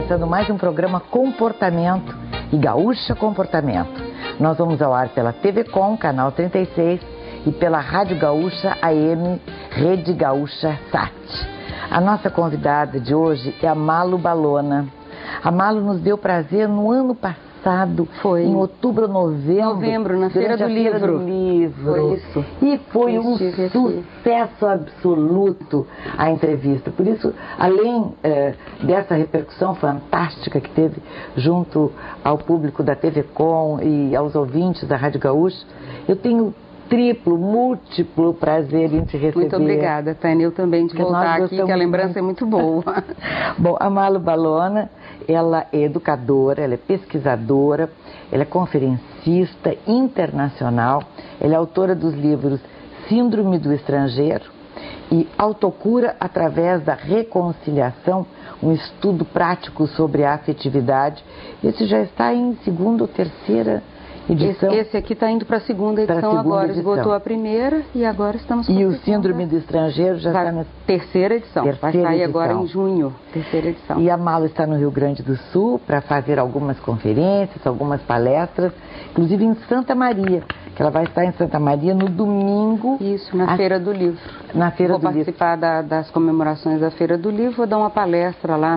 começando mais um programa Comportamento e Gaúcha Comportamento. Nós vamos ao ar pela TV Com, canal 36, e pela Rádio Gaúcha AM, Rede Gaúcha Sat. A nossa convidada de hoje é a Malu Balona. A Malu nos deu prazer no ano passado, em outubro ou novembro, na Feira do Livro. Foi isso. E foi um sucesso absoluto a entrevista. Por isso, além dessa repercussão fantástica que teve junto ao público da TV Com e aos ouvintes da Rádio Gaúcha, eu tenho múltiplo prazer em te receber. Muito obrigada, Tânia. Eu também de voltar aqui, que a lembrança é muito boa. Bom, a Malu Balona, ela é educadora, ela é pesquisadora, ela é conferencista internacional, ela é autora dos livros Síndrome do Estrangeiro e Autocura através da Reconciliação, um estudo prático sobre a afetividade. Esse já está em segunda ou terceira edição. Esse aqui está indo para a segunda edição agora, esgotou a primeira e agora estamos com a segunda. E o Síndrome do Estrangeiro já está na terceira edição, vai sair agora em junho, terceira edição. E a Malu está no Rio Grande do Sul para fazer algumas conferências, algumas palestras, inclusive em Santa Maria, que ela vai estar em Santa Maria no domingo. Isso, na Feira do Livro. Na Feira do Livro. Vou participar das comemorações da Feira do Livro, vou dar uma palestra lá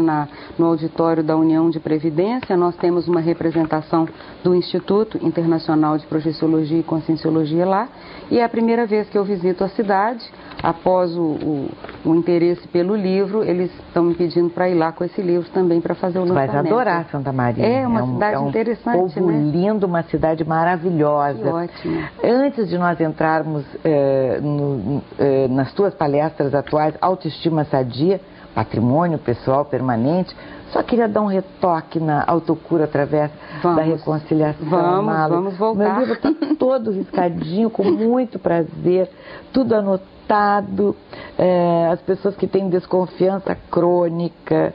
no auditório da União de Previdência. Nós temos uma representação do Instituto Internacional de Projeciologia e Conscienciologia lá, e é a primeira vez que eu visito a cidade. Após o interesse pelo livro, eles estão me pedindo para ir lá com esse livro também para fazer o lançamento. Vai adorar Santa Maria. É uma cidade interessante, povo lindo, uma cidade maravilhosa. Que ótimo. Antes de nós entrarmos nas tuas palestras atuais, Autoestima Sadia, Patrimônio Pessoal Permanente, só queria dar um retoque na autocura através da reconciliação. Vamos voltar. Meu livro está todo riscadinho, com muito prazer, tudo anotado. As pessoas que têm desconfiança crônica,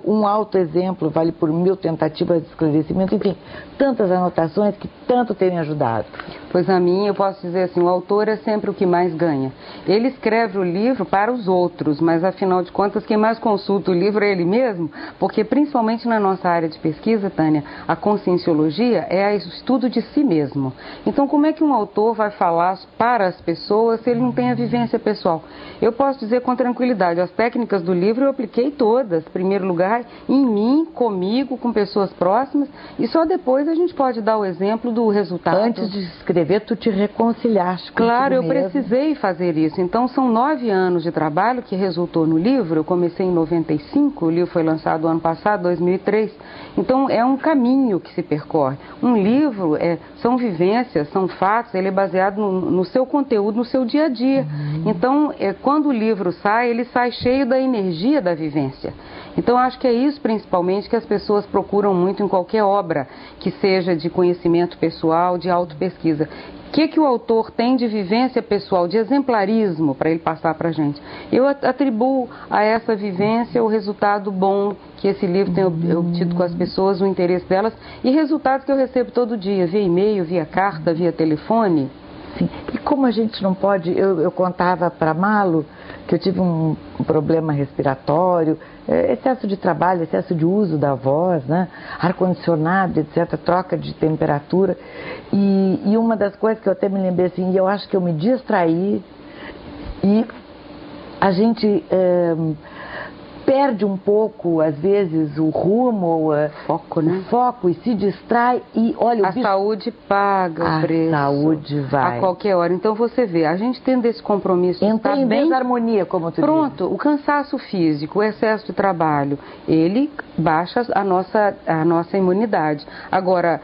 um autoexemplo vale por 1000 tentativas de esclarecimento, enfim, tantas anotações que tanto têm me ajudado. Pois a mim, eu posso dizer assim, o autor é sempre o que mais ganha. Ele escreve o livro para os outros, mas afinal de contas, quem mais consulta o livro é ele mesmo, porque principalmente na nossa área de pesquisa, Tânia, a conscienciologia é o estudo de si mesmo. Então, como é que um autor vai falar para as pessoas se ele não tem a vivência pessoal? Eu posso dizer com tranquilidade, as técnicas do livro eu apliquei todas, em primeiro lugar, em mim, comigo, com pessoas próximas, e só depois a gente pode dar o exemplo do resultado. Antes de escrever, tu te reconciliaste com Claro, eu mesmo. precisei fazer isso. Então, são 9 anos de trabalho que resultou no livro. Eu comecei em 95, o livro foi lançado ano passado, 2003. Então, é um caminho que se percorre. Um livro são vivências, são fatos, ele é baseado no seu conteúdo, no seu dia a dia. Então, quando o livro sai, ele sai cheio da energia da vivência. Então, acho que é isso principalmente que as pessoas procuram muito em qualquer obra, que seja de conhecimento pessoal, de autopesquisa. O que o autor tem de vivência pessoal, de exemplarismo para ele passar para a gente? Eu atribuo a essa vivência o resultado bom que esse livro tem obtido com as pessoas, o interesse delas, e resultados que eu recebo todo dia, via e-mail, via carta, via telefone. Sim. E como a gente não pode, eu contava para a Malu que eu tive um problema respiratório, excesso de trabalho, excesso de uso da voz, né? Ar-condicionado, etc., troca de temperatura. E uma das coisas que eu até me lembrei assim, eu acho que eu me distraí e a gente perde um pouco, às vezes, o rumo, foco, né? O foco, e se distrai e olha... A saúde paga o preço. A saúde vai. A qualquer hora. Então, você vê, a gente tendo esse compromisso... Entra em desarmonia, como tu Pronto, o cansaço físico, o excesso de trabalho, ele baixa a nossa imunidade. Agora,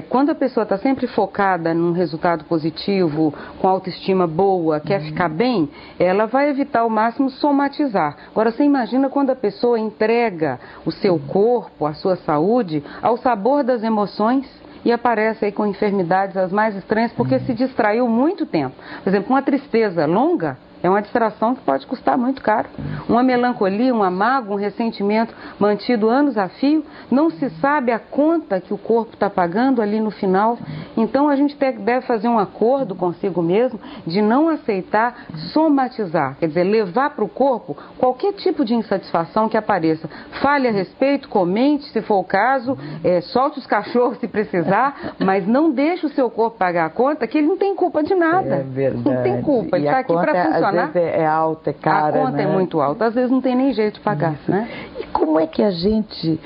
quando a pessoa está sempre focada num resultado positivo, com autoestima boa, quer ficar bem, ela vai evitar ao máximo somatizar. Agora, você imagina quando a pessoa entrega o seu corpo, a sua saúde, ao sabor das emoções e aparece aí com enfermidades as mais estranhas porque se distraiu muito tempo. Por exemplo, uma tristeza longa, É uma distração que pode custar muito caro. Uma melancolia, uma mágoa, um ressentimento mantido anos a fio, não se sabe a conta que o corpo está pagando ali no final. Então a gente deve fazer um acordo consigo mesmo de não aceitar somatizar, quer dizer, levar para o corpo qualquer tipo de insatisfação que apareça. Fale a respeito, comente se for o caso, solte os cachorros se precisar, mas não deixe o seu corpo pagar a conta, que ele não tem culpa de nada. É verdade. Não tem culpa, ele está aqui para funcionar. Às vezes é alta, é cara, a conta é muito alta, às vezes não tem nem jeito de pagar, né? E como é que a gente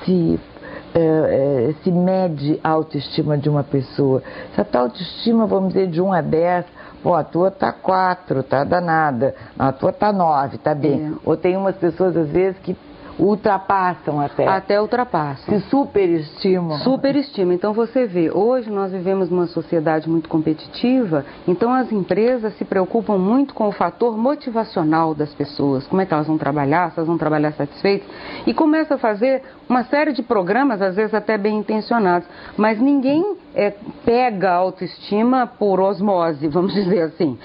se mede a autoestima de uma pessoa? Se a tua autoestima, vamos dizer, de 1 a 10, pô, a tua tá 4, tá danada, a tua tá 9, tá bem. Ou tem umas pessoas, às vezes, que ultrapassam até. Até ultrapassam. Se superestimam. Superestimam. Então você vê, hoje nós vivemos numa sociedade muito competitiva, então as empresas se preocupam muito com o fator motivacional das pessoas, como é que elas vão trabalhar, se elas vão trabalhar satisfeitas, e começa a fazer uma série de programas, às vezes até bem intencionados, mas ninguém pega a autoestima por osmose, vamos dizer assim.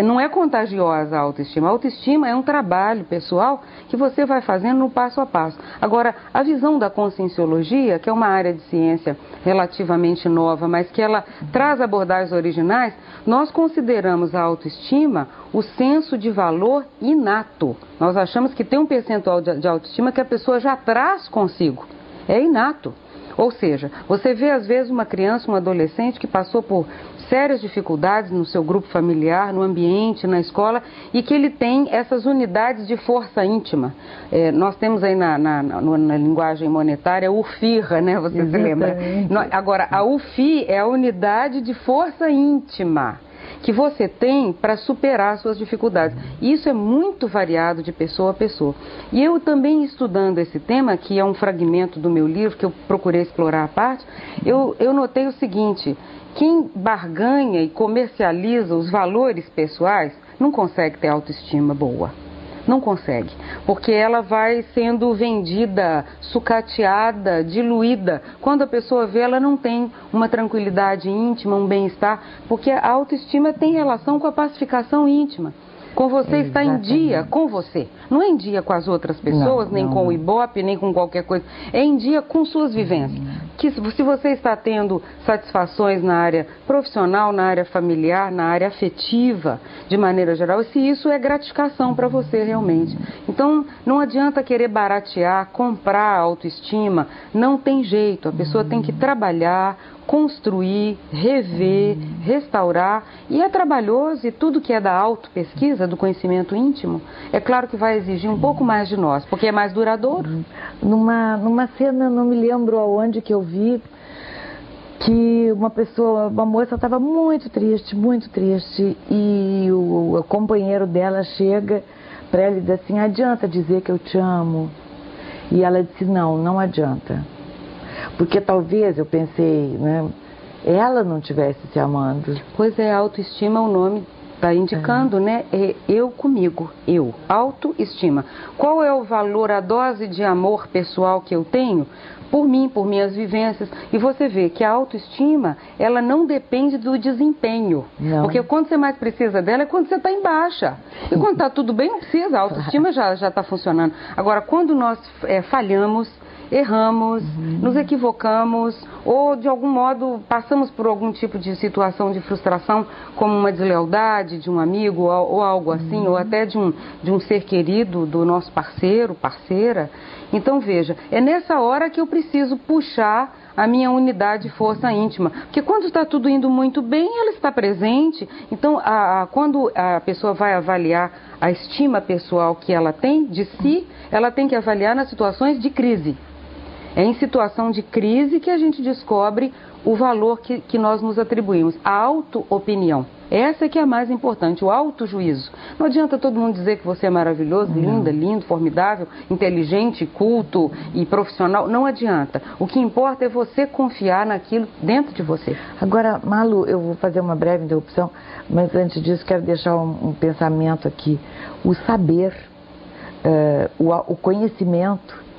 Não é contagiosa a autoestima. A autoestima é um trabalho pessoal que você vai fazendo no passo a passo. Agora, a visão da conscienciologia, que é uma área de ciência relativamente nova, mas que ela traz abordagens originais, nós consideramos a autoestima o senso de valor inato. Nós achamos que tem um percentual de autoestima que a pessoa já traz consigo. É inato. Ou seja, você vê às vezes uma criança, um adolescente que passou por sérias dificuldades no seu grupo familiar, no ambiente, na escola, e que ele tem essas unidades de força íntima. Nós temos aí na linguagem monetária o UFIRA, né? Você se lembra? Agora, a UFI é a unidade de força íntima que você tem para superar suas dificuldades. Isso é muito variado de pessoa a pessoa. E eu também, estudando esse tema, que é um fragmento do meu livro, que eu procurei explorar a parte, eu notei o seguinte: quem barganha e comercializa os valores pessoais não consegue ter autoestima boa. Não consegue, porque ela vai sendo vendida, sucateada, diluída. Quando a pessoa vê, ela não tem uma tranquilidade íntima, um bem-estar, porque a autoestima tem relação com a pacificação íntima. Com você está em dia com você. Não é em dia com as outras pessoas, nem com o Ibope, nem com qualquer coisa. É em dia com suas vivências. Que se você está tendo satisfações na área profissional, na área familiar, na área afetiva, de maneira geral, se isso é gratificação para você realmente. Então, não adianta querer baratear, comprar a autoestima. Não tem jeito. A pessoa tem que trabalhar, construir, rever, restaurar, e é trabalhoso, e tudo que é da autopesquisa, do conhecimento íntimo, é claro que vai exigir um pouco mais de nós, porque é mais duradouro. Numa cena, não me lembro aonde que eu vi, que uma moça estava muito triste, e o companheiro dela chega para ela e diz assim: adianta dizer que eu te amo? E ela disse: não adianta. Porque talvez, eu pensei, né, ela não estivesse se amando. Pois é, autoestima, o nome está indicando, né? É eu comigo, eu, autoestima. Qual é o valor, a dose de amor pessoal que eu tenho? Por mim, por minhas vivências. E você vê que a autoestima, ela não depende do desempenho. Não. Porque quando você mais precisa dela é quando você está em baixa. E quando está tudo bem, não precisa, a autoestima já está funcionando. Agora, quando nós falhamos, erramos, nos equivocamos, ou de algum modo passamos por algum tipo de situação de frustração, como uma deslealdade de um amigo ou algo assim, ou até de um ser querido do nosso parceiro, parceira. Então veja, é nessa hora que eu preciso puxar a minha unidade de força íntima, porque quando está tudo indo muito bem, ela está presente. Então, quando a pessoa vai avaliar a estima pessoal que ela tem de si, ela tem que avaliar nas situações de crise. É em situação de crise que a gente descobre o valor que nós nos atribuímos. A auto-opinião. Essa é que é a mais importante, o auto-juízo. Não adianta todo mundo dizer que você é maravilhoso, linda, lindo, formidável, inteligente, culto e profissional. Não adianta. O que importa é você confiar naquilo dentro de você. Agora, Malu, eu vou fazer uma breve interrupção, mas antes disso quero deixar um pensamento aqui. O saber, o conhecimento,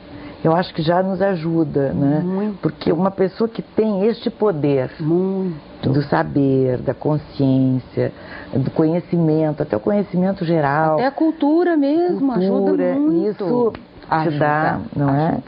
eu acho que já nos ajuda, né? Muito. Porque uma pessoa que tem este poder do saber, da consciência, do conhecimento, até o conhecimento geral. Até a cultura mesmo, ajuda muito. Isso te dá, não é?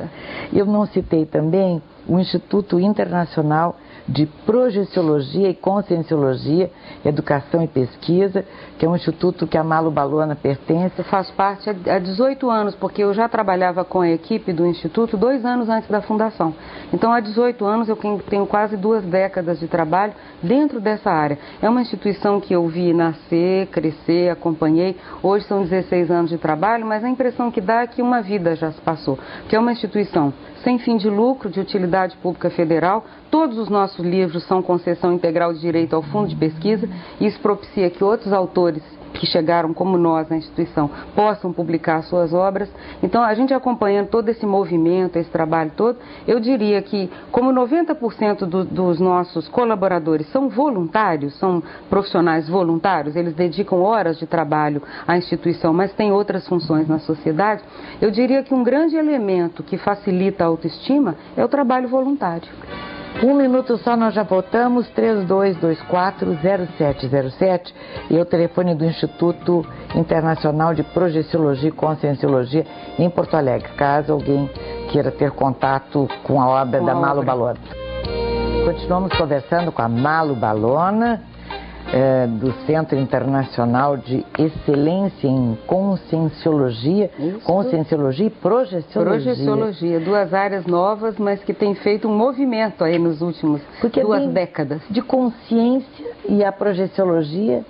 Eu não citei também o Instituto Internacional de Projeciologia e Conscienciologia, Educação e Pesquisa, que é um instituto que a Malu Balona pertence. Eu faço parte há 18 anos, porque eu já trabalhava com a equipe do instituto 2 anos antes da fundação. Então, há 18 anos eu tenho quase 2 décadas de trabalho dentro dessa área. É uma instituição que eu vi nascer, crescer, acompanhei. Hoje são 16 anos de trabalho, mas a impressão que dá é que uma vida já se passou. Que é uma instituição sem fim de lucro, de utilidade pública federal. Todos os nossos livros são concessão integral de direito ao fundo de pesquisa. Isso propicia que outros autores que chegaram como nós na instituição possam publicar suas obras. Então, a gente acompanhando todo esse movimento, esse trabalho todo, eu diria que como 90% dos nossos colaboradores são voluntários, são profissionais voluntários, eles dedicam horas de trabalho à instituição, mas têm outras funções na sociedade, eu diria que um grande elemento que facilita a autoestima é o trabalho voluntário. 1 minuto só, nós já voltamos, 3224-0707, e o telefone do Instituto Internacional de Projeciologia e Conscienciologia em Porto Alegre, caso alguém queira ter contato com a obra da Malu Balona. Continuamos conversando com a Malu Balona, do Centro Internacional de Excelência em Conscienciologia, Conscienciologia e Projeciologia. 2 áreas novas, mas que têm feito um movimento aí nos últimos 2 décadas. De consciência e a projeciologia.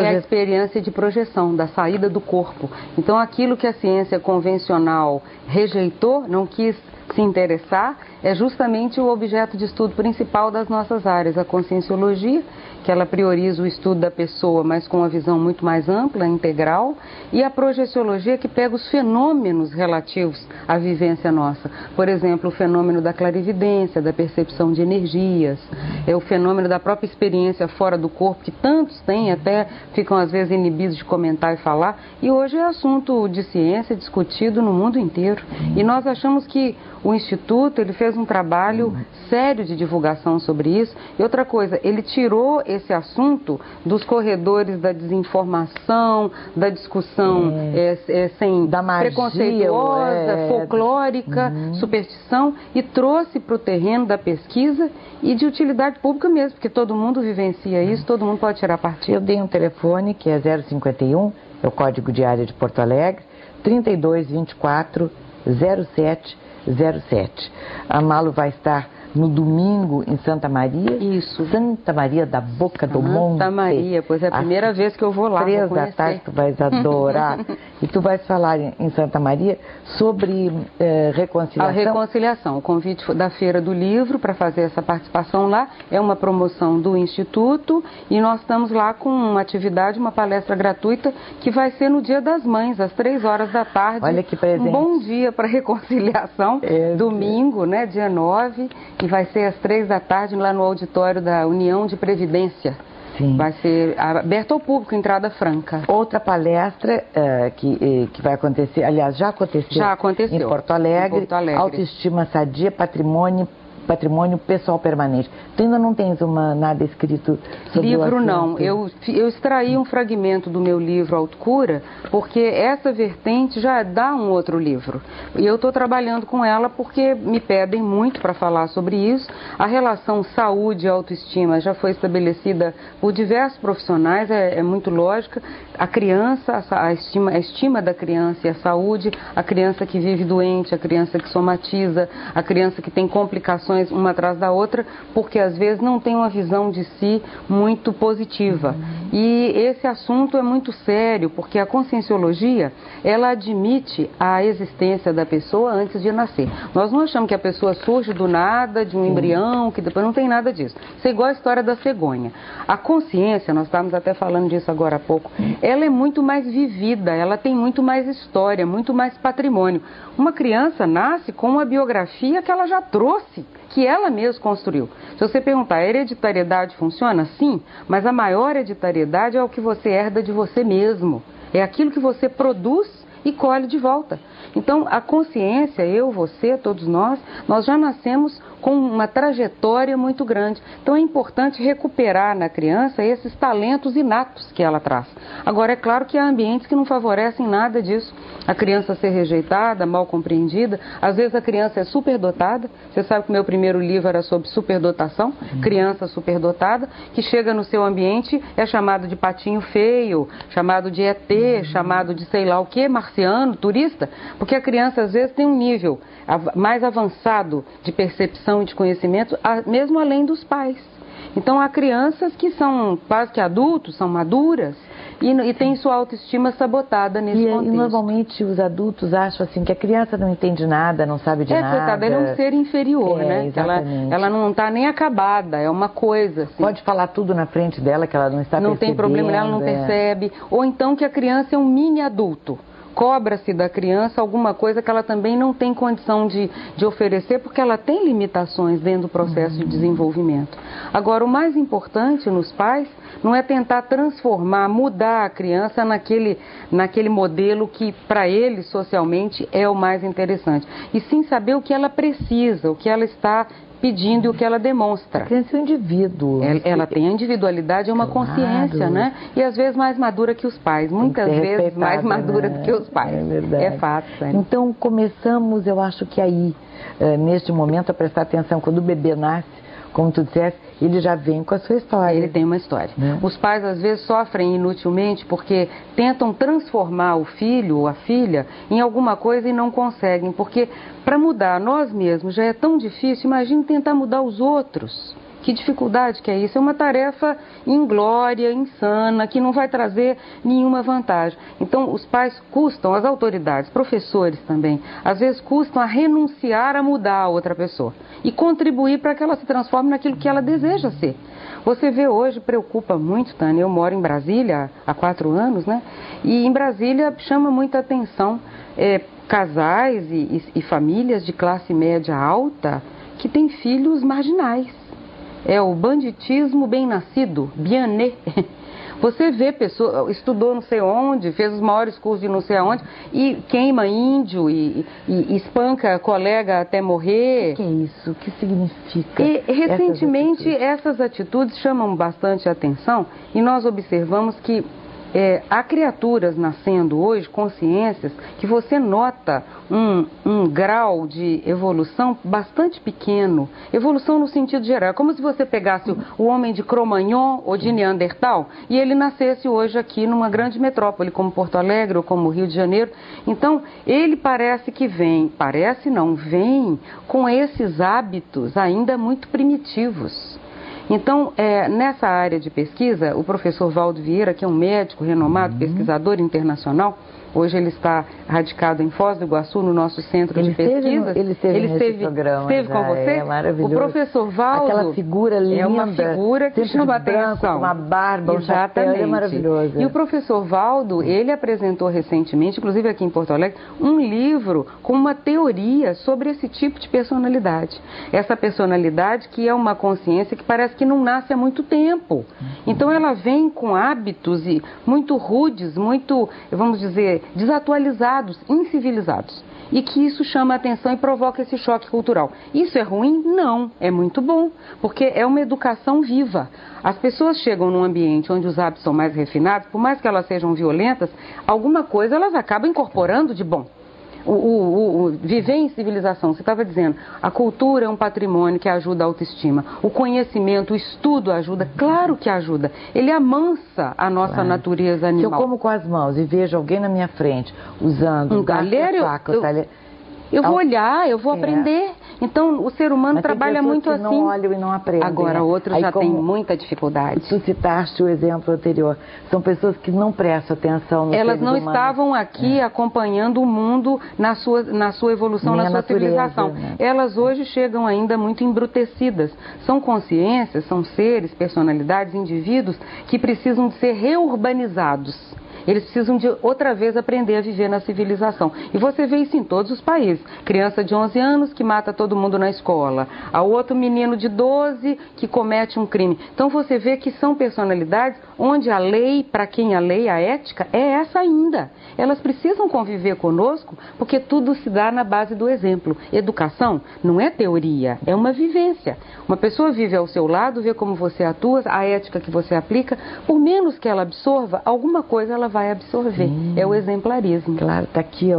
É a experiência de projeção, da saída do corpo. Então, aquilo que a ciência convencional rejeitou, não quis se interessar, é justamente o objeto de estudo principal das nossas áreas, a conscienciologia, que ela prioriza o estudo da pessoa, mas com uma visão muito mais ampla, integral, e a projeciologia, que pega os fenômenos relativos à vivência nossa. Por exemplo, o fenômeno da clarividência, da percepção de energias, é o fenômeno da própria experiência fora do corpo, que tantos têm, até ficam às vezes inibidos de comentar e falar, e hoje é assunto de ciência discutido no mundo inteiro. E nós achamos que o Instituto, ele fez um trabalho sério de divulgação sobre isso. E outra coisa, ele tirou esse assunto dos corredores da desinformação, da discussão sem da magia, preconceituosa, folclórica, superstição, e trouxe para o terreno da pesquisa e de utilidade pública mesmo, porque todo mundo vivencia isso, todo mundo pode tirar partido. Eu dei um telefone que é 051, é o código de área de Porto Alegre, 3224 0707. A Malu vai estar no domingo em Santa Maria. Isso. Santa Maria da Boca do Monte. Santa Maria, pois é a primeira vez que eu vou lá. 3 da tarde, tu vais adorar. E tu vais falar em Santa Maria sobre reconciliação. A reconciliação, o convite da Feira do Livro para fazer essa participação lá, é uma promoção do Instituto, e nós estamos lá com uma atividade, uma palestra gratuita, que vai ser no Dia das Mães, às 3 horas da tarde. Olha que presente. Um bom dia para reconciliação, domingo, né, dia 9, e vai ser às 3 da tarde lá no auditório da União de Previdência. Sim. Vai ser aberto ao público, entrada franca. Outra palestra que vai acontecer, aliás, já aconteceu em Porto Alegre, Autoestima Sadia, Patrimônio Pessoal Permanente. Tu ainda não tens nada escrito sobre livro? O assunto? Não, eu extraí um fragmento do meu livro Autocura, porque essa vertente já dá um outro livro. E eu estou trabalhando com ela porque me pedem muito para falar sobre isso. A relação saúde e autoestima já foi estabelecida por diversos profissionais, é muito lógica. A criança, a estima da criança e a saúde, a criança que vive doente, a criança que somatiza, a criança que tem complicações uma atrás da outra, porque às vezes não tem uma visão de si muito positiva. E esse assunto é muito sério, porque a conscienciologia, ela admite a existência da pessoa antes de nascer. Nós não achamos que a pessoa surge do nada, de um embrião, que depois não tem nada disso. Isso é igual a história da cegonha. A consciência, nós estávamos até falando disso agora há pouco, ela é muito mais vivida, ela tem muito mais história, muito mais patrimônio. Uma criança nasce com uma biografia que ela já trouxe, que ela mesma construiu. Se você perguntar, a hereditariedade funciona? Sim, mas a maior hereditariedade é o que você herda de você mesmo. É aquilo que você produz e colhe de volta. Então, a consciência, eu, você, todos nós já nascemos com uma trajetória muito grande. Então, é importante recuperar na criança esses talentos inatos que ela traz. Agora, é claro que há ambientes que não favorecem nada disso. A criança ser rejeitada, mal compreendida. Às vezes, a criança é superdotada. Você sabe que o meu primeiro livro era sobre superdotação. Criança superdotada, que chega no seu ambiente, é chamado de patinho feio, chamado de ET, chamado de sei lá o que, marciano, turista. Porque a criança, às vezes, tem um nível mais avançado de percepção e de conhecimento, mesmo além dos pais. Então, há crianças que são quase que adultos, são maduras, e têm sua autoestima sabotada nesse contexto. E normalmente os adultos acham assim que a criança não entende nada, não sabe de nada. Coitada, ela é um ser inferior, né? Ela não está nem acabada, é uma coisa. Assim. Pode falar tudo na frente dela que ela não está percebendo. Não tem problema, ela não percebe. Ou então que a criança é um mini adulto. Cobra-se da criança alguma coisa que ela também não tem condição de oferecer, porque ela tem limitações dentro do processo de desenvolvimento. Agora, o mais importante nos pais não é tentar transformar, mudar a criança naquele modelo que, para ele, socialmente, é o mais interessante. E sim saber o que ela precisa, o que ela está pedindo e o que ela demonstra. A criança é um indivíduo. Ela tem a individualidade, é uma consciência, né? E às vezes mais madura que os pais. Muitas vezes mais madura do que os pais. É verdade. É fato. É. Então começamos, eu acho que aí, neste momento, a prestar atenção. Quando o bebê nasce, como tu disseste, ele já vem com a sua história. Ele tem uma história. Os pais, às vezes, sofrem inutilmente porque tentam transformar o filho ou a filha em alguma coisa e não conseguem. Porque para mudar nós mesmos já é tão difícil, imagine tentar mudar os outros. Que dificuldade que é isso? É uma tarefa inglória, insana, que não vai trazer nenhuma vantagem. Então, os pais custam, as autoridades, professores também, às vezes custam a renunciar a mudar a outra pessoa e contribuir para que ela se transforme naquilo que ela deseja ser. Você vê hoje, preocupa muito, Tânia, eu moro em Brasília há 4 anos, né? E em Brasília chama muita atenção casais e famílias de classe média alta que têm filhos marginais. É o banditismo bem-nascido, Biané. Você vê pessoa, estudou não sei onde, fez os maiores cursos de não sei aonde, e queima índio, e espanca colega até morrer. O que é isso? O que significa? E recentemente essas atitudes chamam bastante atenção e nós observamos que há criaturas nascendo hoje, consciências, que você nota um grau de evolução bastante pequeno. Evolução no sentido geral. É como se você pegasse o homem de Cro-Magnon ou de Neandertal e ele nascesse hoje aqui numa grande metrópole, como Porto Alegre ou como Rio de Janeiro. Então, ele parece que vem com esses hábitos ainda muito primitivos. Então, nessa área de pesquisa, o professor Valdo Vieira, que é um médico renomado, pesquisador internacional, hoje ele está radicado em Foz do Iguaçu, no nosso centro de pesquisa. Ele esteve programa. Esteve com você? É maravilhoso. O professor Valdo... Aquela figura linda. É uma figura que chama atenção. Uma barba, um chapéu, é maravilhoso. E o professor Valdo, ele apresentou recentemente, inclusive aqui em Porto Alegre, um livro com uma teoria sobre esse tipo de personalidade. Essa personalidade que é uma consciência que parece que não nasce há muito tempo. Então ela vem com hábitos muito rudes, muito, vamos dizer, desatualizados, incivilizados. E que isso chama a atenção e provoca esse choque cultural. Isso é ruim? Não, é muito bom, porque é uma educação viva. As pessoas chegam num ambiente onde os hábitos são mais refinados, por mais que elas sejam violentas, alguma coisa elas acabam incorporando de bom. Viver em civilização, você estava dizendo, a cultura é um patrimônio que ajuda a autoestima, o conhecimento, o estudo ajuda, claro que ajuda, ele amansa a nossa natureza animal. Se eu como com as mãos e vejo alguém na minha frente usando um talher, eu vou olhar, eu vou aprender. Então, o ser humano trabalha muito que assim. Não olham e não aprendem. Agora, outros já têm muita dificuldade. Tu citaste o exemplo anterior. São pessoas que não prestam atenção no Elas não estavam aqui acompanhando o mundo na sua evolução, na sua civilização. Né? Elas hoje chegam ainda muito embrutecidas. São consciências, são seres, personalidades, indivíduos que precisam de ser reurbanizados. Eles precisam de outra vez aprender a viver na civilização. E você vê isso em todos os países. Criança de 11 anos que mata todo mundo na escola. A outro menino de 12 que comete um crime. Então você vê que são personalidades onde a lei, para quem a lei, a ética, é essa ainda. Elas precisam conviver conosco porque tudo se dá na base do exemplo. Educação não é teoria, é uma vivência. Uma pessoa vive ao seu lado, vê como você atua, a ética que você aplica, por menos que ela absorva, alguma coisa ela vai absorver. É o exemplarismo. Claro, está aqui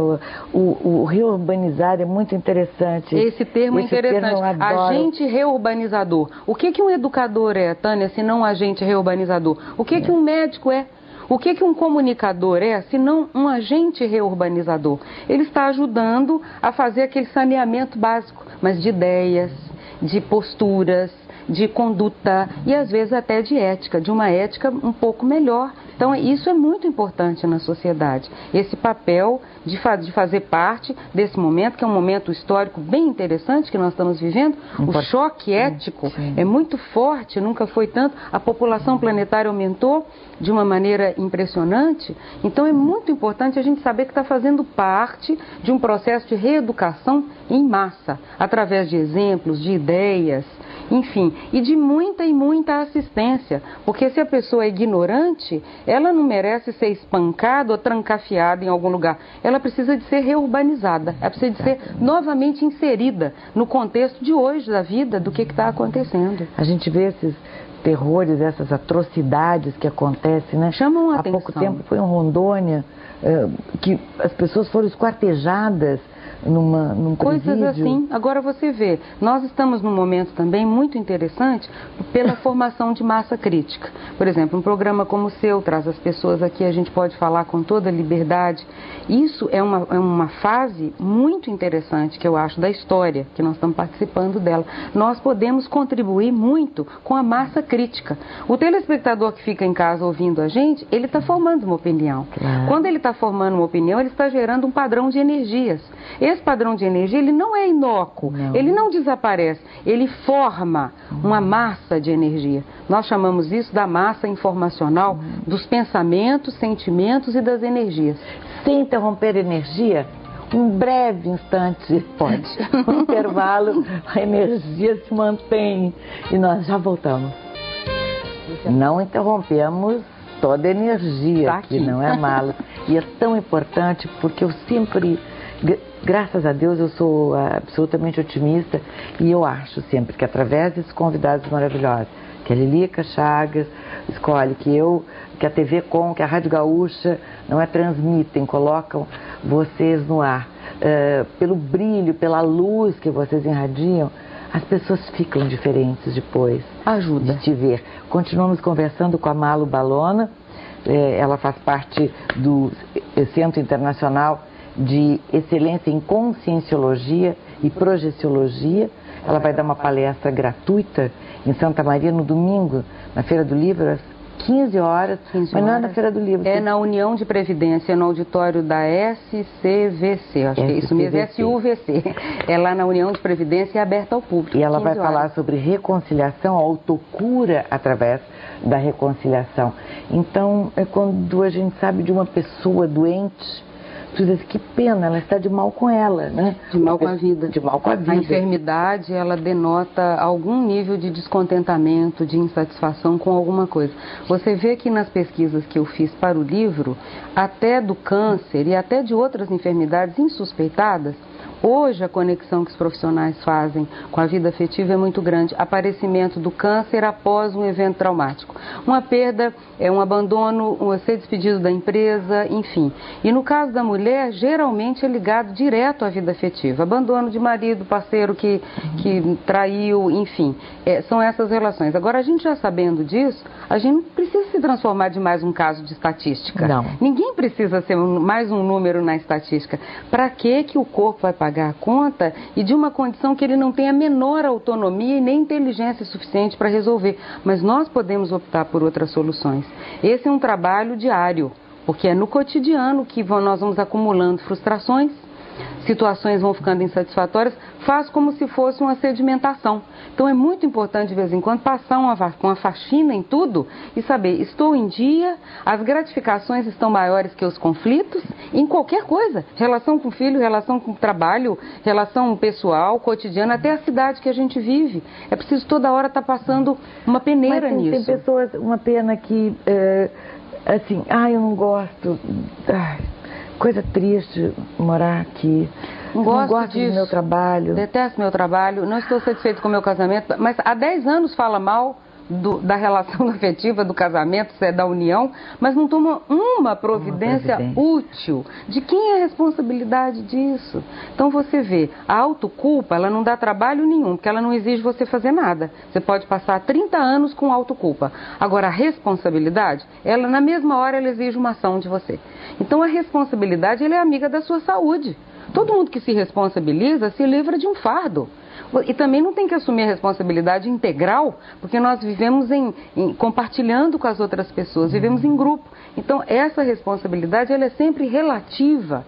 o reurbanizar é muito interessante. Esse termo é interessante. Agente reurbanizador. O que um educador é, Tânia, se não um agente reurbanizador? O que um médico é? O que um comunicador é, se não um agente reurbanizador? Ele está ajudando a fazer aquele saneamento básico, mas de ideias, de posturas, de conduta e às vezes até de ética, de uma ética um pouco melhor. Então isso é muito importante na sociedade, esse papel de fazer parte desse momento, que é um momento histórico bem interessante que nós estamos vivendo. O choque ético é muito forte, nunca foi tanto, a população planetária aumentou de uma maneira impressionante, então é muito importante a gente saber que está fazendo parte de um processo de reeducação em massa, através de exemplos, de ideias, enfim, e de muita e muita assistência, porque se a pessoa é ignorante, ela não merece ser espancada ou trancafiada em algum lugar, ela precisa de ser reurbanizada, ela precisa de ser novamente inserida no contexto de hoje da vida, do que está acontecendo. A gente vê esses terrores, essas atrocidades que acontecem, né? Chamam a atenção. Há pouco tempo foi em Rondônia, que as pessoas foram esquartejadas num presídio. Coisas assim. Agora você vê, nós estamos num momento também muito interessante pela formação de massa crítica. Por exemplo, um programa como o seu traz as pessoas aqui, a gente pode falar com toda liberdade. Isso é uma fase muito interessante, que eu acho, da história, que nós estamos participando dela. Nós podemos contribuir muito com a massa crítica. O telespectador que fica em casa ouvindo a gente, ele está formando uma opinião. Claro. Quando ele está formando uma opinião, ele está gerando um padrão de energias. Esse padrão de energia, ele não é inócuo, ele não desaparece, ele forma uma massa de energia. Nós chamamos isso da massa informacional dos pensamentos, sentimentos e das energias. Sem interromper a energia, um breve instante, pode, um intervalo, a energia se mantém e nós já voltamos. Não interrompemos toda a energia aqui, não é, Malo? E é tão importante porque eu sempre... Graças a Deus eu sou absolutamente otimista e eu acho sempre que através desses convidados maravilhosos, que a Lilica Chagas escolhe, que a TV Com, que a Rádio Gaúcha transmitem, colocam vocês no ar, pelo brilho, pela luz que vocês irradiam, as pessoas ficam diferentes depois. Ajuda. De te ver. Continuamos conversando com a Malu Balona, ela faz parte do Centro Internacional de Excelência em Conscienciologia e Projeciologia. Ela vai dar uma palestra gratuita em Santa Maria no domingo, na Feira do Livro, às 15 horas, mas não é na Feira do Livro. É na União de Previdência, no auditório da SCVC, acho que é isso mesmo, SUVC. É lá na União de Previdência e é aberta ao público. E ela vai falar sobre reconciliação, autocura através da reconciliação. Então, é quando a gente sabe de uma pessoa doente, tu diz, que pena, ela está de mal com ela, né? De mal com a vida. De mal com a vida. A enfermidade, ela denota algum nível de descontentamento, de insatisfação com alguma coisa. Você vê que nas pesquisas que eu fiz para o livro, até do câncer e até de outras enfermidades insuspeitadas, hoje a conexão que os profissionais fazem com a vida afetiva é muito grande. Aparecimento do câncer após um evento traumático. Uma perda, um abandono, ser despedido da empresa, enfim. E no caso da mulher, geralmente é ligado direto à vida afetiva. Abandono de marido, parceiro que traiu, enfim. São essas relações. Agora, a gente já sabendo disso, a gente não precisa se transformar de mais um caso de estatística. Não. Ninguém precisa ser mais um número na estatística. Para que o corpo vai pagar a conta e de uma condição que ele não tem a menor autonomia e nem inteligência suficiente para resolver. Mas nós podemos optar por outras soluções. Esse é um trabalho diário, porque é no cotidiano que nós vamos acumulando frustrações, situações vão ficando insatisfatórias, faz como se fosse uma sedimentação. Então é muito importante de vez em quando passar uma faxina em tudo e saber, estou em dia, as gratificações estão maiores que os conflitos, em qualquer coisa, relação com o filho, relação com o trabalho, relação pessoal, cotidiana, até a cidade que a gente vive. É preciso toda hora estar passando uma peneira nisso. Tem pessoas, uma pena que, assim, eu não gosto, coisa triste morar aqui. Não gosto do meu trabalho. Detesto meu trabalho, não estou satisfeito com o meu casamento, mas há 10 anos fala mal da relação afetiva, do casamento, da união, mas não toma uma providência útil. De quem é a responsabilidade disso? Então você vê, a autoculpa, ela não dá trabalho nenhum, porque ela não exige você fazer nada. Você pode passar 30 anos com autoculpa. Agora, a responsabilidade, ela na mesma hora ela exige uma ação de você. Então a responsabilidade, ela é amiga da sua saúde. Todo mundo que se responsabiliza se livra de um fardo. E também não tem que assumir a responsabilidade integral, porque nós vivemos compartilhando com as outras pessoas, vivemos em grupo. Então, essa responsabilidade ela é sempre relativa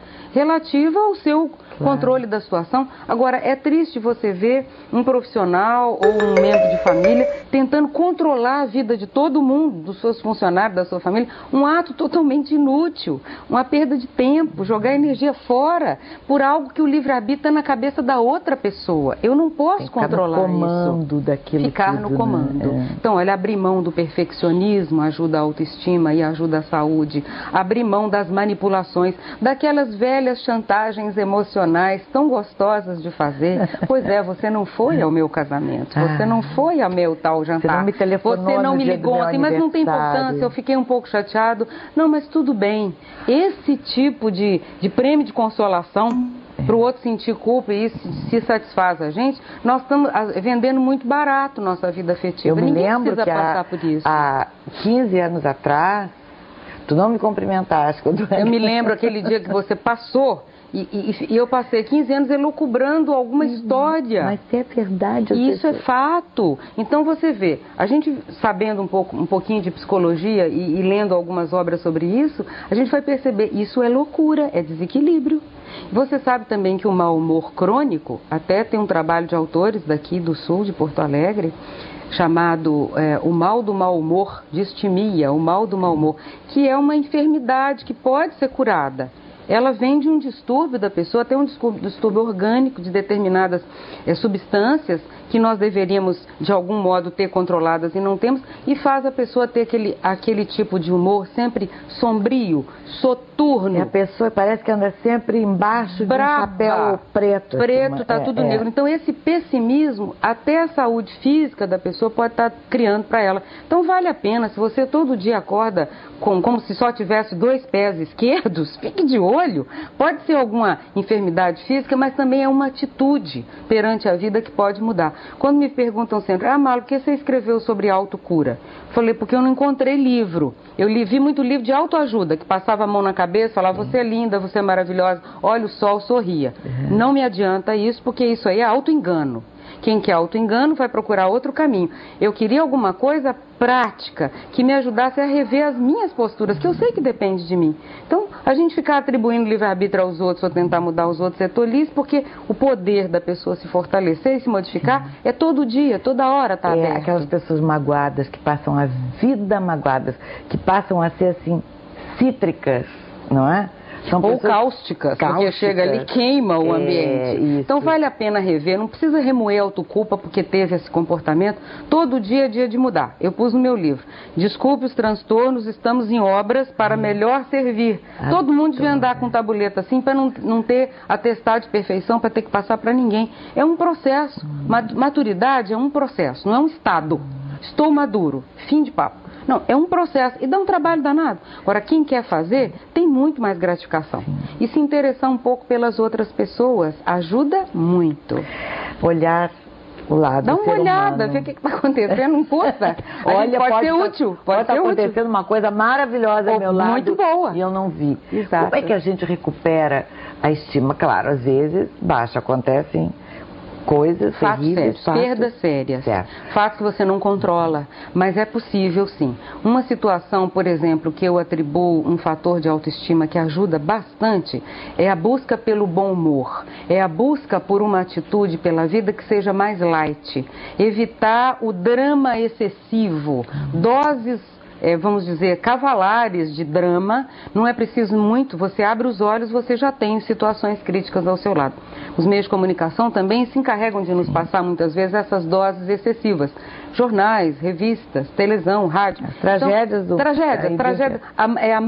ao seu controle da situação. Agora, é triste você ver um profissional ou um membro de família tentando controlar a vida de todo mundo, dos seus funcionários, da sua família, um ato totalmente inútil, uma perda de tempo, jogar energia fora por algo que o livre-arbítrio está na cabeça da outra pessoa. Eu não posso controlar isso. Ficar no comando. Então, olha, abrir mão do perfeccionismo ajuda a autoestima e ajuda a saúde. Abrir mão das manipulações, daquelas velhas chantagens emocionais tão gostosas de fazer. Pois é, você não foi ao meu casamento, você não foi ao meu tal jantar, você não me telefonou, você não me ligou ontem, mas não tem importância, eu fiquei um pouco chateado. Não, mas tudo bem. Esse tipo de prêmio de consolação para o outro sentir culpa e isso se satisfaz a gente, nós estamos vendendo muito barato nossa vida afetiva. Ninguém precisa passar por isso. Há 15 anos atrás, tu não me cumprimentaste. Eu me lembro aquele dia que você passou e eu passei 15 anos elucubrando alguma história. Mas é verdade. Isso é fato. Então você vê, a gente sabendo um pouquinho de psicologia e lendo algumas obras sobre isso, a gente vai perceber, isso é loucura, é desequilíbrio. Você sabe também que o mau humor crônico, até tem um trabalho de autores daqui do sul, de Porto Alegre, chamado o mal do mau humor, distimia, o mal do mau humor, que é uma enfermidade que pode ser curada. Ela vem de um distúrbio da pessoa, até um distúrbio orgânico de determinadas substâncias que nós deveríamos, de algum modo, ter controladas e não temos, e faz a pessoa ter aquele tipo de humor sempre sombrio, soturno. E a pessoa parece que anda sempre embaixo de um chapéu preto. Preto, está tudo negro. Então, esse pessimismo, até a saúde física da pessoa pode estar criando para ela. Então, vale a pena, se você todo dia acorda como se só tivesse 2 pés esquerdos, fique de olho. Pode ser alguma enfermidade física, mas também é uma atitude perante a vida que pode mudar. Quando me perguntam sempre, Malu, por que você escreveu sobre autocura? Falei, porque eu não encontrei livro. Eu vi muito livro de autoajuda, que passava a mão na cabeça, falava, você é linda, você é maravilhosa, olha o sol, sorria. Não me adianta isso, porque isso aí é autoengano. Quem quer autoengano vai procurar outro caminho. Eu queria alguma coisa prática que me ajudasse a rever as minhas posturas, que eu sei que depende de mim. Então, a gente ficar atribuindo livre-arbítrio aos outros ou tentar mudar os outros é tolice, porque o poder da pessoa se fortalecer e se modificar é todo dia, toda hora está aberto. Aquelas pessoas magoadas que passam a vida magoadas, que passam a ser assim, cítricas, não é? Ou cáusticas, porque chega ali e queima o ambiente. Então vale a pena rever, não precisa remoer a autoculpa porque teve esse comportamento. Todo dia é dia de mudar. Eu pus no meu livro, desculpe os transtornos, estamos em obras para melhor servir. Todo mundo devia andar com tabuleta assim para não ter atestado de perfeição, para ter que passar para ninguém. É um processo. Maturidade é um processo, não é um estado. Estou maduro, fim de papo. Não, é um processo e dá um trabalho danado. Agora, quem quer fazer tem muito mais gratificação. E se interessar um pouco pelas outras pessoas ajuda muito. Olhar o lado dá uma olhada, vê o que está acontecendo, não custa. Olha, pode ser útil. Pode estar acontecendo uma coisa maravilhosa ao meu lado. Muito boa. E eu não vi. Exato. Como é que a gente recupera a estima? Claro, às vezes baixa, acontecem coisas terríveis, perdas sérias, fatos que você não controla, mas é possível sim. Uma situação, por exemplo, que eu atribuo um fator de autoestima que ajuda bastante é a busca pelo bom humor, é a busca por uma atitude pela vida que seja mais light, evitar o drama excessivo, doses, vamos dizer, cavalares de drama. Não é preciso muito, você abre os olhos, você já tem situações críticas ao seu lado. Os meios de comunicação também se encarregam de nos passar muitas vezes essas doses excessivas. Jornais, revistas, televisão, rádio. As tragédias então, tragédia. É a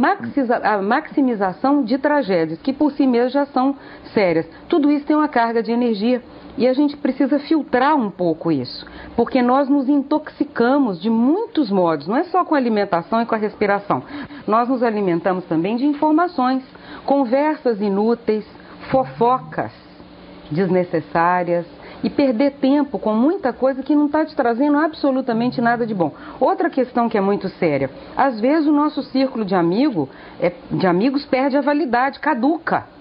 maximização de tragédias, que por si mesmas já são sérias. Tudo isso tem uma carga de energia. E a gente precisa filtrar um pouco isso, porque nós nos intoxicamos de muitos modos, não é só com a alimentação e com a respiração. Nós nos alimentamos também de informações, conversas inúteis, fofocas desnecessárias e perder tempo com muita coisa que não está te trazendo absolutamente nada de bom. Outra questão que é muito séria, às vezes o nosso círculo de amigos perde a validade, caduca.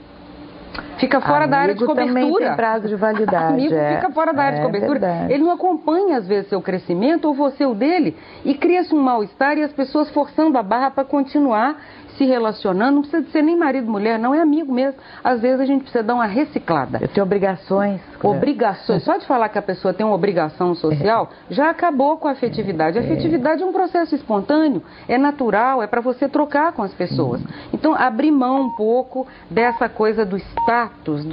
Fica fora da área de cobertura. Também tem prazo de validade. Amigo fica fora da área de cobertura. Verdade. Ele não acompanha, às vezes, seu crescimento ou você o dele. E cria-se um mal-estar e as pessoas forçando a barra para continuar se relacionando. Não precisa de ser nem marido, mulher, não é amigo mesmo. Às vezes a gente precisa dar uma reciclada. Eu tenho obrigações. Obrigações. Só de falar que a pessoa tem uma obrigação social, já acabou com a afetividade. A afetividade é um processo espontâneo, é natural, é para você trocar com as pessoas. Então, abrir mão um pouco dessa coisa do status,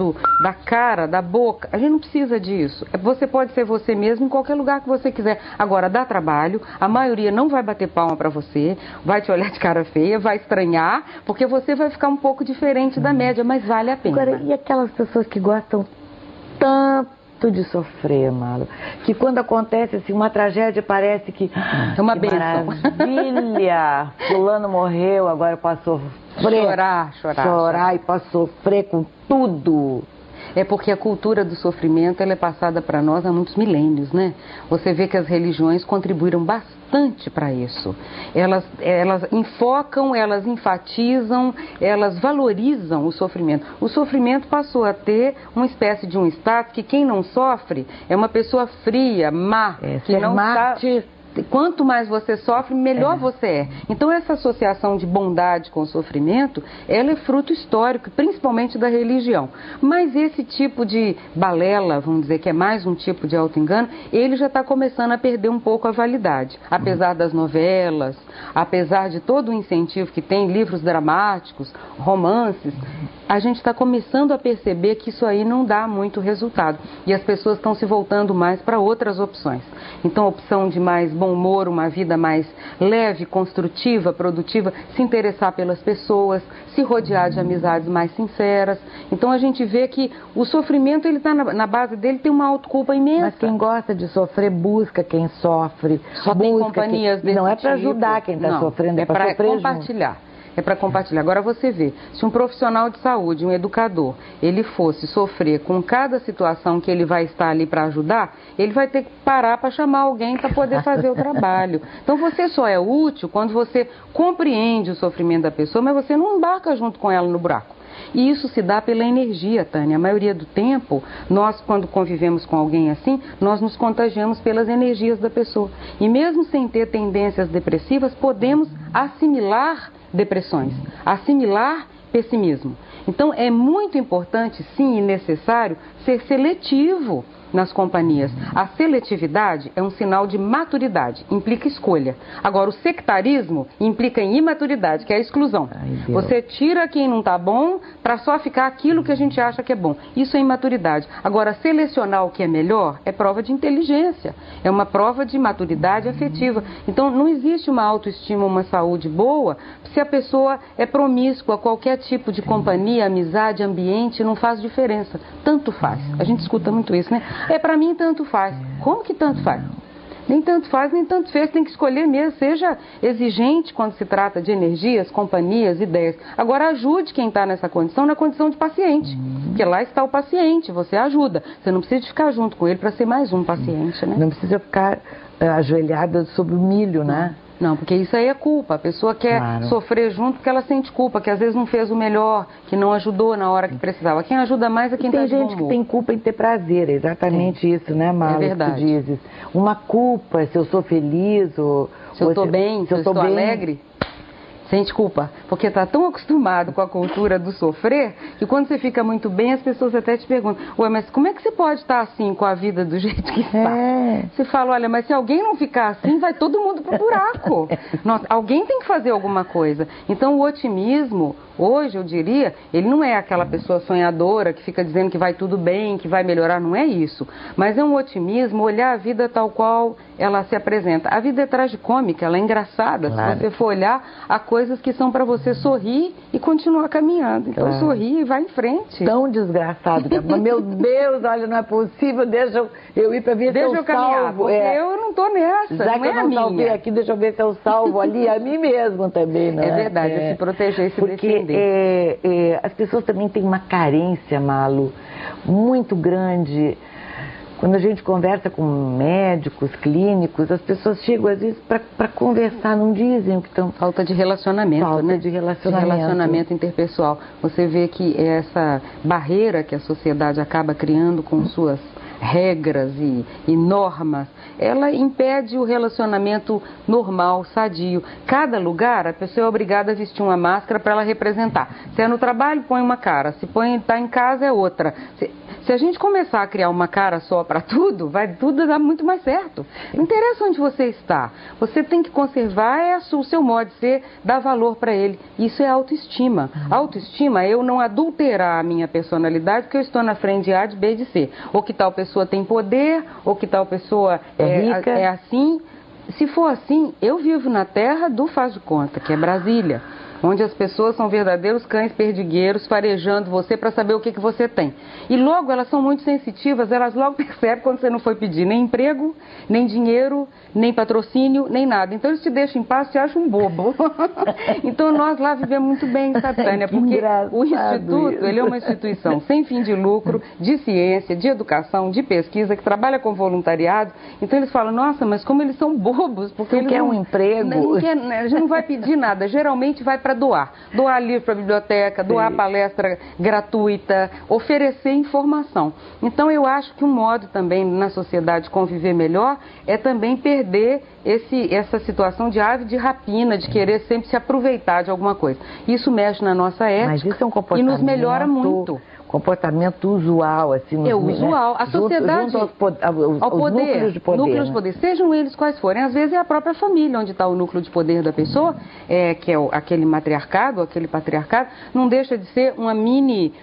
da cara, da boca. A gente não precisa disso. Você pode ser você mesmo em qualquer lugar que você quiser. Agora, dá trabalho, a maioria não vai bater palma para você, vai te olhar de cara feia, vai estranhar, porque você vai ficar um pouco diferente da média, mas vale a pena. Agora, e aquelas pessoas que gostam tanto de sofrer, Malu, que quando acontece assim, uma tragédia parece que é uma bênção. Maravilha! Fulano morreu, agora eu posso sofrer. Chorar e posso sofrer com tudo. É porque a cultura do sofrimento ela é passada para nós há muitos milênios, né? Você vê que as religiões contribuíram bastante para isso. Elas enfocam, elas enfatizam, elas valorizam o sofrimento. O sofrimento passou a ter uma espécie de um status que quem não sofre é uma pessoa fria, má, que não sabe. Quanto mais você sofre, melhor você é. Então essa associação de bondade com o sofrimento, ela é fruto histórico, principalmente da religião. Mas esse tipo de balela, vamos dizer que é mais um tipo de auto-engano, ele já está começando a perder um pouco a validade. Apesar das novelas, apesar de todo o incentivo que tem, livros dramáticos, romances, a gente está começando a perceber que isso aí não dá muito resultado. E as pessoas estão se voltando mais para outras opções. Então a opção de mais bom humor, uma vida mais leve, construtiva, produtiva, se interessar pelas pessoas, se rodear de amizades mais sinceras. Então a gente vê que o sofrimento, ele está na base dele, tem uma autoculpa imensa. Mas quem gosta de sofrer busca quem sofre. Só tem companhias desse não é para tipo. Ajudar quem está sofrendo, é para compartilhar. É para compartilhar. Agora você vê, se um profissional de saúde, um educador, ele fosse sofrer com cada situação que ele vai estar ali para ajudar, ele vai ter que parar para chamar alguém para poder fazer o trabalho. Então você só é útil quando você compreende o sofrimento da pessoa, mas você não embarca junto com ela no buraco. E isso se dá pela energia, Tânia. A maioria do tempo, nós, quando convivemos com alguém assim, nós nos contagiamos pelas energias da pessoa. E mesmo sem ter tendências depressivas, podemos assimilar depressões, assimilar pessimismo. Então é muito importante, sim, e necessário ser seletivo nas companhias. A seletividade é um sinal de maturidade, implica escolha. Agora, o sectarismo implica em imaturidade, que é a exclusão. Você tira quem não está bom para só ficar aquilo que a gente acha que é bom. Isso é imaturidade. Agora, selecionar o que é melhor é prova de inteligência, é uma prova de maturidade afetiva. Então, não existe uma autoestima, uma saúde boa se a pessoa é promíscua, qualquer tipo de companhia, amizade, ambiente, não faz diferença. Tanto faz. A gente escuta muito isso, né? Para mim, tanto faz. Como que tanto faz? Nem tanto faz, nem tanto fez, tem que escolher mesmo. Seja exigente quando se trata de energias, companhias, ideias. Agora, ajude quem está nessa condição, na condição de paciente. Porque lá está o paciente, você ajuda. Você não precisa ficar junto com ele para ser mais um paciente, né? Não precisa ficar ajoelhada sobre o milho, né? Não, porque isso aí é culpa. A pessoa quer sofrer junto porque ela sente culpa, que às vezes não fez o melhor, que não ajudou na hora que precisava. Quem ajuda mais é quem está de bom humor. Tem gente que tem culpa em ter prazer, é exatamente isso, né, Marla? É verdade. Que tu dizes. Uma culpa, se eu sou feliz ou... Se eu estou bem, se eu estou alegre... Sente culpa, porque está tão acostumado com a cultura do sofrer, que quando você fica muito bem, as pessoas até te perguntam, ué, mas como é que você pode estar assim com a vida do jeito que está? Você fala, olha, mas se alguém não ficar assim, vai todo mundo pro buraco. Nossa, alguém tem que fazer alguma coisa. Então o otimismo, hoje eu diria, ele não é aquela pessoa sonhadora que fica dizendo que vai tudo bem, que vai melhorar, não é isso. Mas é um otimismo, olhar a vida tal qual ela se apresenta. A vida é tragicômica, ela é engraçada. Se você for olhar, há coisas que são para você sorrir e continuar caminhando. Então sorri e vai em frente. Tão desgraçado. Meu Deus, olha, não é possível, deixa eu ir para ver se eu salvo. Eu não tô nessa, já que eu não salvei aqui, deixa eu ver se eu salvo ali a mim mesmo também, não é? É verdade, é se proteger e se defender. As pessoas também têm uma carência, Malu, muito grande. Quando a gente conversa com médicos, clínicos, as pessoas chegam às vezes para conversar, não dizem o que estão... Falta de relacionamento, Falta de relacionamento interpessoal. Você vê que essa barreira que a sociedade acaba criando com suas regras e normas, ela impede o relacionamento normal, sadio. Cada lugar, a pessoa é obrigada a vestir uma máscara para ela representar. Se é no trabalho, põe uma cara. Se está em casa, é outra. Se a gente começar a criar uma cara só para tudo, vai tudo dar muito mais certo. Não interessa onde você está. Você tem que conservar o seu modo de ser, dar valor para ele. Isso é autoestima. Autoestima é eu não adulterar a minha personalidade porque eu estou na frente de A, de B, de C. Ou que tal pessoa tem poder, ou que tal pessoa rica. É assim. Se for assim, eu vivo na terra do faz de conta, que é Brasília, onde as pessoas são verdadeiros cães perdigueiros farejando você para saber o que você tem. E logo elas são muito sensitivas, elas logo percebem quando você não foi pedir nem emprego, nem dinheiro, nem patrocínio, nem nada. Então eles te deixam em paz, te acham um bobo. Então nós lá vivemos muito bem, sabe, Tânia? Porque o Instituto, ele é uma instituição sem fim de lucro, de ciência, de educação, de pesquisa, que trabalha com voluntariado. Então eles falam, nossa, mas como eles são bobos, porque eles não querem um emprego. A gente não vai pedir nada, geralmente vai para doar livro para a biblioteca, doar palestra gratuita, oferecer informação. Então eu acho que um modo também na sociedade conviver melhor é também perder essa situação de ave de rapina, de querer sempre se aproveitar de alguma coisa. Isso mexe na nossa ética. Mas isso é um comportamento e nos melhora muito. Comportamento usual, assim. Usual. A sociedade, junto aos núcleos de poder. Núcleos de poder, sejam eles quais forem. Às vezes é a própria família onde está o núcleo de poder da pessoa, que é aquele matriarcado, aquele patriarcado, não deixa de ser uma mini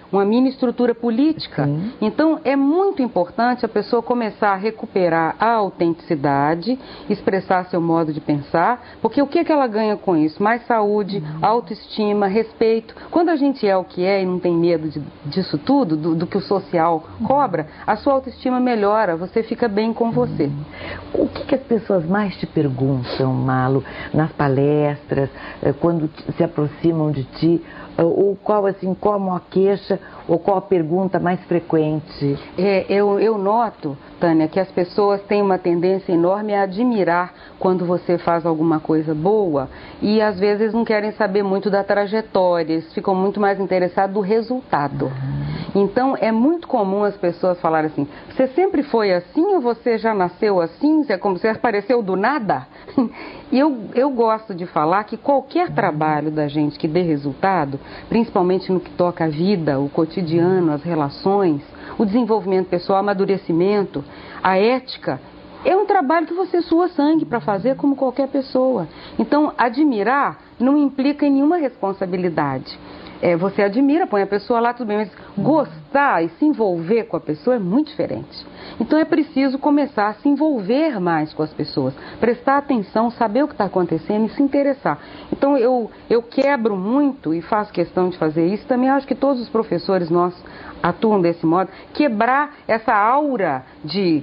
estrutura política. Sim. Então é muito importante a pessoa começar a recuperar a autenticidade, expressar seu modo de pensar, porque o que ela ganha com isso? Mais saúde, autoestima, respeito. Quando a gente é o que é e não tem medo disso tudo, do que o social cobra, a sua autoestima melhora, você fica bem com você. O que as pessoas mais te perguntam, Malu, nas palestras, quando se aproximam de ti, ou qual a queixa, ou qual a pergunta mais frequente? Eu noto, Tânia, que as pessoas têm uma tendência enorme a admirar quando você faz alguma coisa boa e às vezes não querem saber muito da trajetória, eles ficam muito mais interessados do resultado. Então é muito comum as pessoas falarem assim, você sempre foi assim ou você já nasceu assim? Você apareceu do nada? E eu gosto de falar que qualquer trabalho da gente que dê resultado, principalmente no que toca a vida, o cotidiano, as relações, o desenvolvimento pessoal, o amadurecimento, a ética, é um trabalho que você sua sangue para fazer como qualquer pessoa. Então, admirar não implica em nenhuma responsabilidade. Você admira, põe a pessoa lá, tudo bem, mas gostar e se envolver com a pessoa é muito diferente. Então é preciso começar a se envolver mais com as pessoas, prestar atenção, saber o que está acontecendo e se interessar. Então eu quebro muito e faço questão de fazer isso, também acho que todos os professores nossos atuam desse modo, quebrar essa aura de,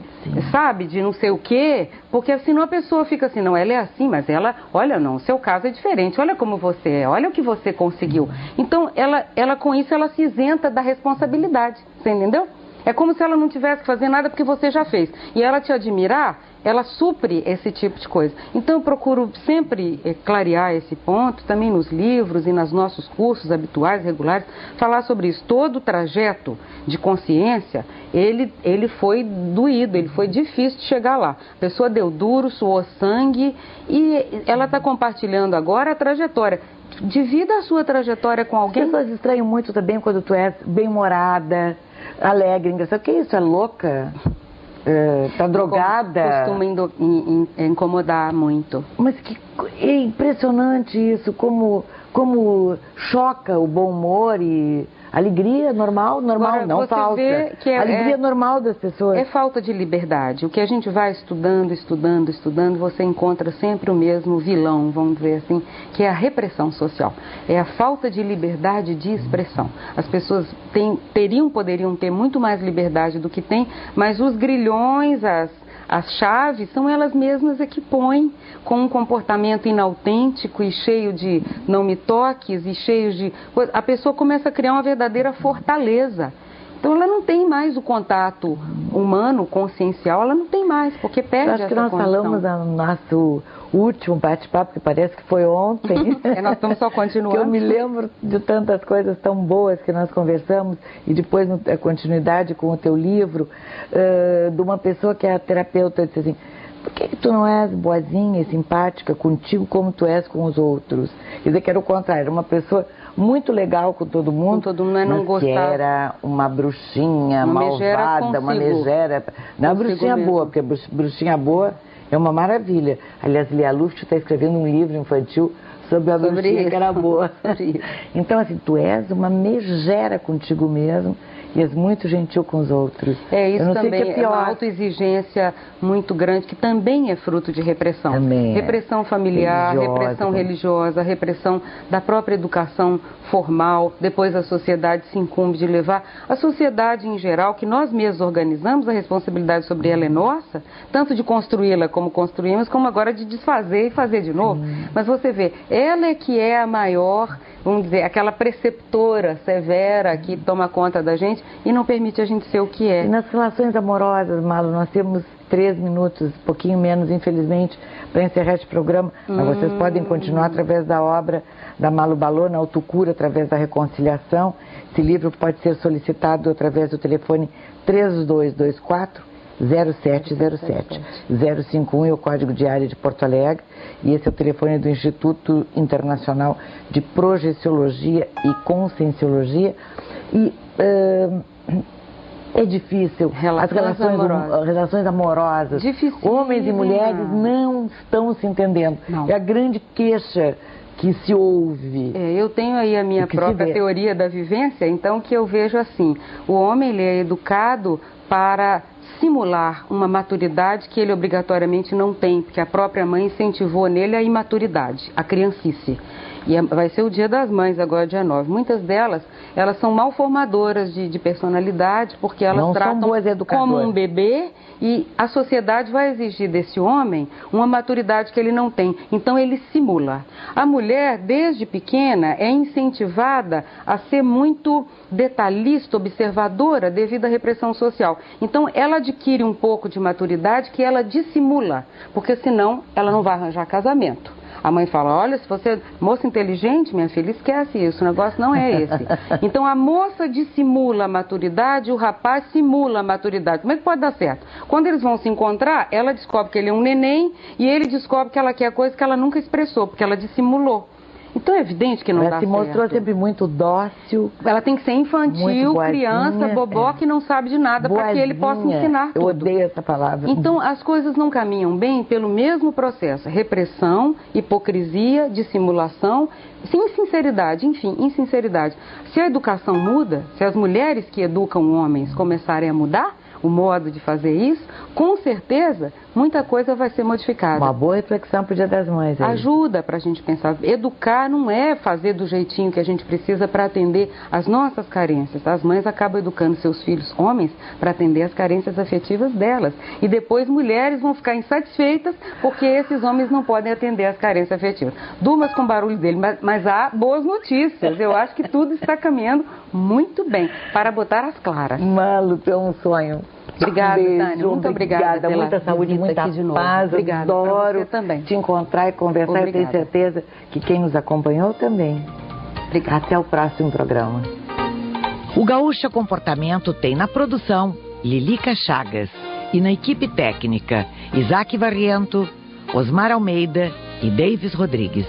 sabe, de não sei o quê, porque senão a pessoa fica assim, não, ela é assim, mas ela, olha não, o seu caso é diferente, olha como você é, olha o que você conseguiu. Então ela com isso ela se isenta da responsabilidade, você entendeu? É como se ela não tivesse que fazer nada porque você já fez. E ela te admirar, ela supre esse tipo de coisa. Então eu procuro sempre clarear esse ponto, também nos livros e nos nossos cursos habituais, regulares, falar sobre isso. Todo o trajeto de consciência, ele foi doído, ele foi difícil de chegar lá. A pessoa deu duro, suou sangue e ela está compartilhando agora a trajetória. Divida a sua trajetória com alguém. As pessoas estranham muito também quando tu és bem-humorada, alegre, engraçada. O que é isso? É louca? Tá drogada? Costuma incomodar muito. Mas é impressionante isso, como choca o bom humor e alegria normal Agora, não falta. Alegria normal das pessoas. É falta de liberdade. O que a gente vai estudando, você encontra sempre o mesmo vilão, vamos dizer assim, que é a repressão social. É a falta de liberdade de expressão. As pessoas poderiam ter muito mais liberdade do que têm, mas os grilhões, as chaves, são elas mesmas que põem com um comportamento inautêntico e cheio de não me toques e cheio de... A pessoa começa a criar uma verdadeira fortaleza. Então ela não tem mais o contato humano, consciencial, ela não tem mais, porque perde essa condição. Acho que nós falamos no nosso último bate-papo, que parece que foi ontem. Nós estamos só continuando. Que eu me lembro de tantas coisas tão boas que nós conversamos, e depois a continuidade com o teu livro, de uma pessoa que é a terapeuta, disse assim: por que tu não és boazinha e simpática contigo como tu és com os outros? Quer dizer que era o contrário, era uma pessoa muito legal com todo mundo, não gostava. Que era uma bruxinha malvada, uma megera. Não, bruxinha boa, porque bruxinha boa é uma maravilha. Aliás, Lia Luft está escrevendo um livro infantil sobre a bruxinha que era boa. Então, assim, tu és uma megera contigo mesmo e és muito gentil com os outros. Isso também é uma autoexigência muito grande, que também é fruto de repressão. Repressão familiar, repressão religiosa, repressão da própria educação formal, depois a sociedade se incumbe de levar. A sociedade em geral, que nós mesmos organizamos, a responsabilidade sobre ela é nossa, tanto de construí-la como construímos, como agora de desfazer e fazer de novo. Mas você vê, ela é que é a maior, vamos dizer, aquela preceptora severa que toma conta da gente e não permite a gente ser o que é. E nas relações amorosas, Malu, nós temos 3 minutos, pouquinho menos, infelizmente, para encerrar este programa, mas vocês podem continuar através da obra da Malu Balot, na Autocura, através da reconciliação. Esse livro pode ser solicitado através do telefone 3224 0707. 051 é o código de área de Porto Alegre, e esse é o telefone do Instituto Internacional de Projeciologia e Conscienciologia. E é difícil, as relações amorosas, homens e mulheres não estão se entendendo. É a grande queixa que se ouve. Eu tenho aí a minha própria teoria da vivência, então, que eu vejo assim: o homem, ele é educado para simular uma maturidade que ele obrigatoriamente não tem, porque a própria mãe incentivou nele a imaturidade, a criancice. E vai ser o Dia das Mães agora, dia 9. Muitas delas, elas são mal formadoras de personalidade, porque elas não tratam como um bebê, e a sociedade vai exigir desse homem uma maturidade que ele não tem. Então ele simula. A mulher, desde pequena, é incentivada a ser muito detalhista, observadora, devido à repressão social. Então ela adquire um pouco de maturidade que ela dissimula, porque senão ela não vai arranjar casamento. A mãe fala: olha, se você é moça inteligente, minha filha, esquece isso, o negócio não é esse. Então a moça dissimula a maturidade, o rapaz simula a maturidade. Como é que pode dar certo? Quando eles vão se encontrar, ela descobre que ele é um neném e ele descobre que ela quer coisa que ela nunca expressou, porque ela dissimulou. Então é evidente que não dá certo. Ela se mostrou sempre muito dócil. Ela tem que ser infantil, criança, boboca, que não sabe de nada, para que ele possa ensinar tudo. Eu odeio essa palavra. Então as coisas não caminham bem pelo mesmo processo: repressão, hipocrisia, dissimulação, insinceridade, enfim, insinceridade. Se a educação muda, se as mulheres que educam homens começarem a mudar o modo de fazer isso, com certeza muita coisa vai ser modificada. Uma boa reflexão para o Dia das Mães. Aí. Ajuda para a gente pensar. Educar não é fazer do jeitinho que a gente precisa para atender as nossas carências. As mães acabam educando seus filhos homens para atender as carências afetivas delas. E depois mulheres vão ficar insatisfeitas porque esses homens não podem atender as carências afetivas. Dumas com barulho dele, mas há boas notícias. Eu acho que tudo está caminhando muito bem para botar as claras. Malu, tem um sonho. Obrigada, Tânia. Muito obrigada. Muita saúde, muita paz. Obrigada. Adoro também. te encontrar e conversar. Obrigada. Eu tenho certeza que quem nos acompanhou também. Obrigada. Até o próximo programa. O Gaúcha Comportamento tem na produção Lilica Chagas e na equipe técnica Isaac Varriento, Osmar Almeida e Davis Rodrigues.